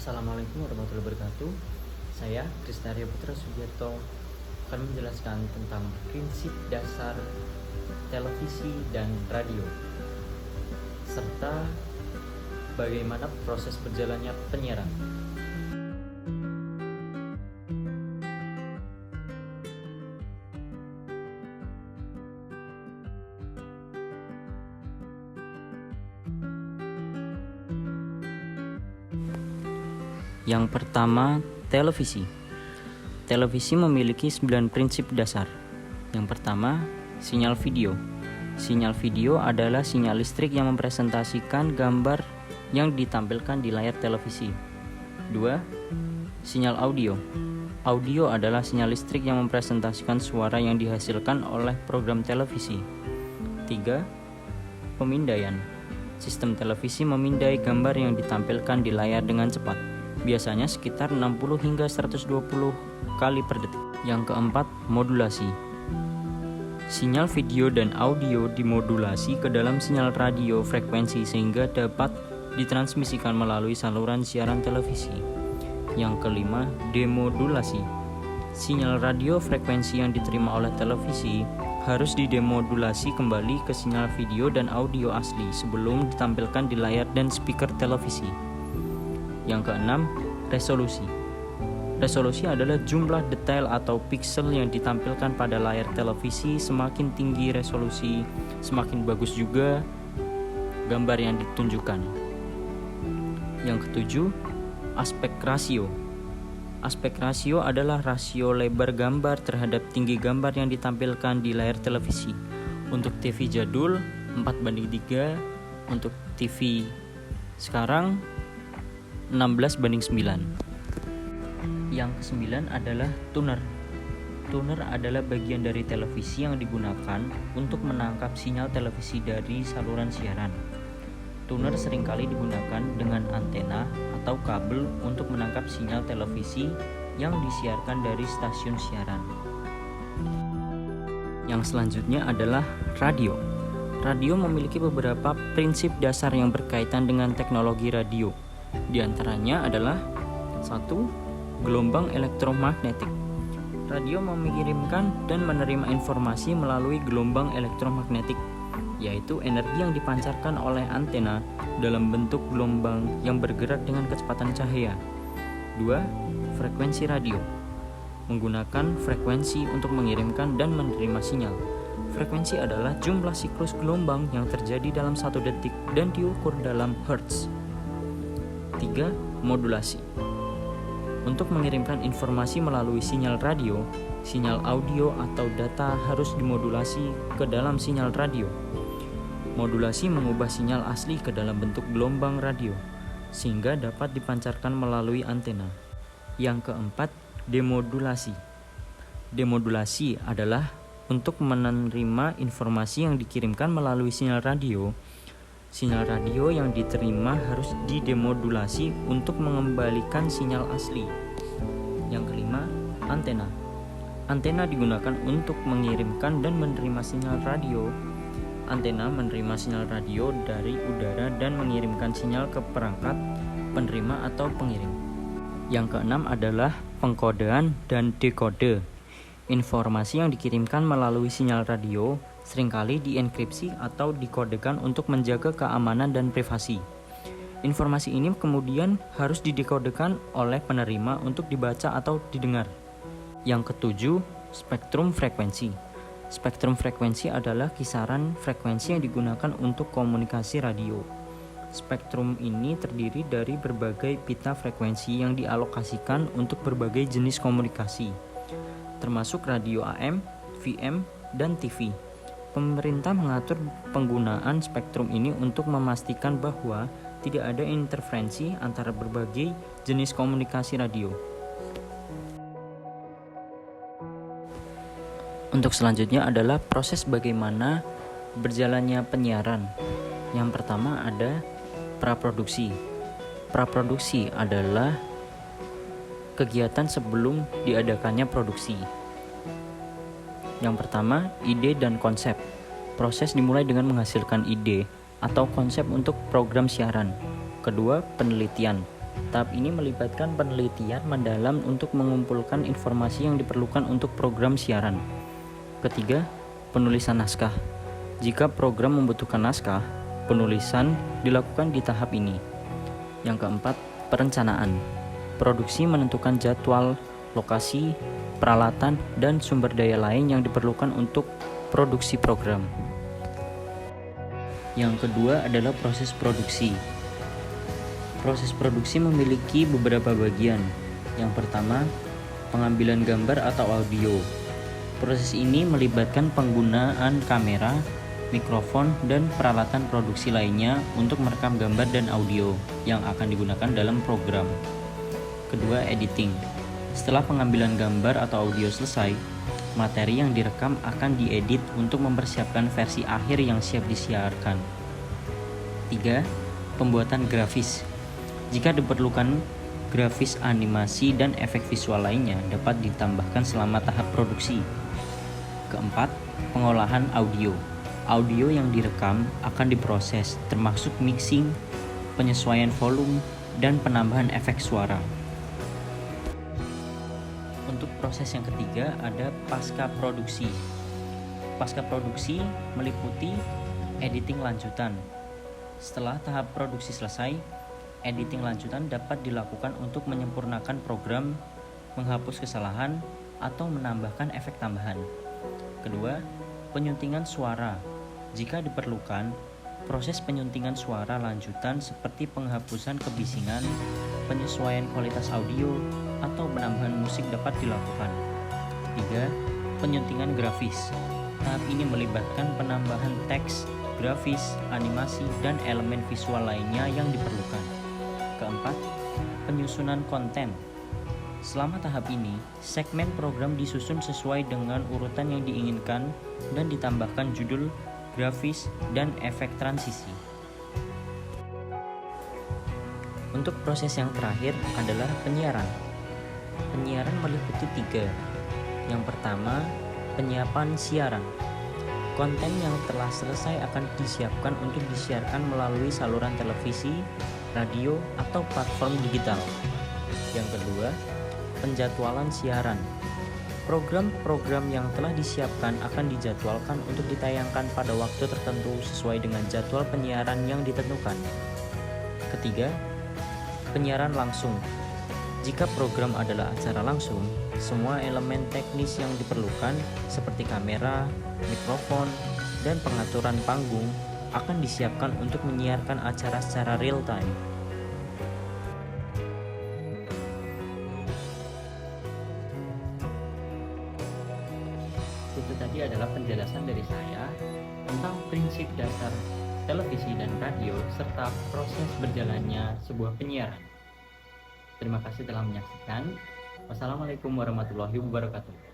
Assalamualaikum warahmatullahi wabarakatuh. Saya Krisnarya Putra Sugiarto akan menjelaskan tentang prinsip dasar televisi dan radio, serta bagaimana proses berjalannya penyiaran. Yang pertama, televisi. Televisi memiliki 9 prinsip dasar. Yang pertama, sinyal video. Sinyal video adalah sinyal listrik yang mempresentasikan gambar yang ditampilkan di layar televisi. 2. Sinyal audio. Audio adalah sinyal listrik yang mempresentasikan suara yang dihasilkan oleh program televisi. 3. Pemindaian. Sistem televisi memindai gambar yang ditampilkan di layar dengan cepat, biasanya sekitar 60 hingga 120 kali per detik. Yang keempat, modulasi. Sinyal video dan audio dimodulasi ke dalam sinyal radio frekuensi sehingga dapat ditransmisikan melalui saluran siaran televisi. Yang kelima, demodulasi. Sinyal radio frekuensi yang diterima oleh televisi harus didemodulasi kembali ke sinyal video dan audio asli sebelum ditampilkan di layar dan speaker televisi. Yang keenam, resolusi. Resolusi adalah jumlah detail atau piksel yang ditampilkan pada layar televisi. Semakin tinggi resolusi, semakin bagus juga gambar yang ditunjukkan. Yang ketujuh, aspek rasio. Aspek rasio adalah rasio lebar gambar terhadap tinggi gambar yang ditampilkan di layar televisi. Untuk TV jadul 4:3, untuk TV sekarang 16:9. Yang kesembilan adalah tuner. Tuner adalah bagian dari televisi yang digunakan untuk menangkap sinyal televisi dari saluran siaran. Tuner seringkali digunakan dengan antena atau kabel untuk menangkap sinyal televisi yang disiarkan dari stasiun siaran. Yang selanjutnya adalah radio. Radio memiliki beberapa prinsip dasar yang berkaitan dengan teknologi radio. Di antaranya adalah 1. Gelombang elektromagnetik. Radio mengirimkan dan menerima informasi melalui gelombang elektromagnetik, yaitu energi yang dipancarkan oleh antena dalam bentuk gelombang yang bergerak dengan kecepatan cahaya. 2. Frekuensi radio. Menggunakan frekuensi untuk mengirimkan dan menerima sinyal. Frekuensi adalah jumlah siklus gelombang yang terjadi dalam 1 detik dan diukur dalam hertz. 3. Modulasi. Untuk mengirimkan informasi melalui sinyal radio, sinyal audio atau data harus dimodulasi ke dalam sinyal radio. Modulasi mengubah sinyal asli ke dalam bentuk gelombang radio, sehingga dapat dipancarkan melalui antena. Yang keempat, demodulasi. Demodulasi adalah untuk menerima informasi yang dikirimkan melalui sinyal radio. Sinyal radio yang diterima harus didemodulasi untuk mengembalikan sinyal asli. Yang kelima, antena. Antena digunakan untuk mengirimkan dan menerima sinyal radio. Antena menerima sinyal radio dari udara dan mengirimkan sinyal ke perangkat penerima atau pengirim. Yang keenam adalah pengkodean dan dekode. Informasi yang dikirimkan melalui sinyal radio seringkali dienkripsi atau dikodekan untuk menjaga keamanan dan privasi. Informasi ini kemudian harus didekodekan oleh penerima untuk dibaca atau didengar. Yang ketujuh, spektrum frekuensi. Spektrum frekuensi adalah kisaran frekuensi yang digunakan untuk komunikasi radio. Spektrum ini terdiri dari berbagai pita frekuensi yang dialokasikan untuk berbagai jenis komunikasi, termasuk radio AM, FM, dan TV. Pemerintah mengatur penggunaan spektrum ini untuk memastikan bahwa tidak ada interferensi antara berbagai jenis komunikasi radio. Untuk selanjutnya adalah proses bagaimana berjalannya penyiaran. Yang pertama ada praproduksi. Praproduksi adalah kegiatan sebelum diadakannya produksi. Yang pertama, ide dan konsep. Proses dimulai dengan menghasilkan ide atau konsep untuk program siaran. Kedua, penelitian. Tahap ini melibatkan penelitian mendalam untuk mengumpulkan informasi yang diperlukan untuk program siaran. Ketiga, penulisan naskah. Jika program membutuhkan naskah, penulisan dilakukan di tahap ini. Yang keempat, perencanaan. Produksi menentukan jadwal, lokasi, peralatan, dan sumber daya lain yang diperlukan untuk produksi program. Yang kedua adalah proses produksi. Proses produksi memiliki beberapa bagian. Yang pertama, pengambilan gambar atau audio. Proses ini melibatkan penggunaan kamera, mikrofon, dan peralatan produksi lainnya untuk merekam gambar dan audio yang akan digunakan dalam program. Kedua, editing. Setelah pengambilan gambar atau audio selesai, materi yang direkam akan diedit untuk mempersiapkan versi akhir yang siap disiarkan. 3. Pembuatan grafis. Jika diperlukan, grafis, animasi, dan efek visual lainnya dapat ditambahkan selama tahap produksi. Keempat, pengolahan audio. Audio yang direkam akan diproses, termasuk mixing, penyesuaian volume, dan penambahan efek suara. Untuk proses yang ketiga ada pasca produksi. Pasca produksi meliputi editing lanjutan. Setelah tahap produksi selesai, editing lanjutan dapat dilakukan untuk menyempurnakan program, menghapus kesalahan, atau menambahkan efek tambahan. Kedua, penyuntingan suara. Jika diperlukan, proses penyuntingan suara lanjutan seperti penghapusan kebisingan, penyesuaian kualitas audio, atau penambahan musik dapat dilakukan. 3. Penyuntingan grafis. Tahap ini melibatkan penambahan teks, grafis, animasi, dan elemen visual lainnya yang diperlukan. Keempat, penyusunan konten. Selama tahap ini, segmen program disusun sesuai dengan urutan yang diinginkan dan ditambahkan judul, grafis, dan efek transisi. Untuk proses yang terakhir adalah penyiaran. Penyiaran meliputi 3. Yang pertama, penyiapan siaran. Konten yang telah selesai akan disiapkan untuk disiarkan melalui saluran televisi, radio, atau platform digital. Yang kedua, penjadwalan siaran. Program-program yang telah disiapkan akan dijadwalkan untuk ditayangkan pada waktu tertentu sesuai dengan jadwal penyiaran yang ditentukan. Ketiga, penyiaran langsung. Jika program adalah acara langsung, semua elemen teknis yang diperlukan seperti kamera, mikrofon, dan pengaturan panggung akan disiapkan untuk menyiarkan acara secara real time. Itu tadi adalah penjelasan dari saya tentang prinsip dasar televisi dan radio serta proses berjalannya sebuah penyiaran. Terima kasih telah menyaksikan. Wassalamualaikum warahmatullahi wabarakatuh.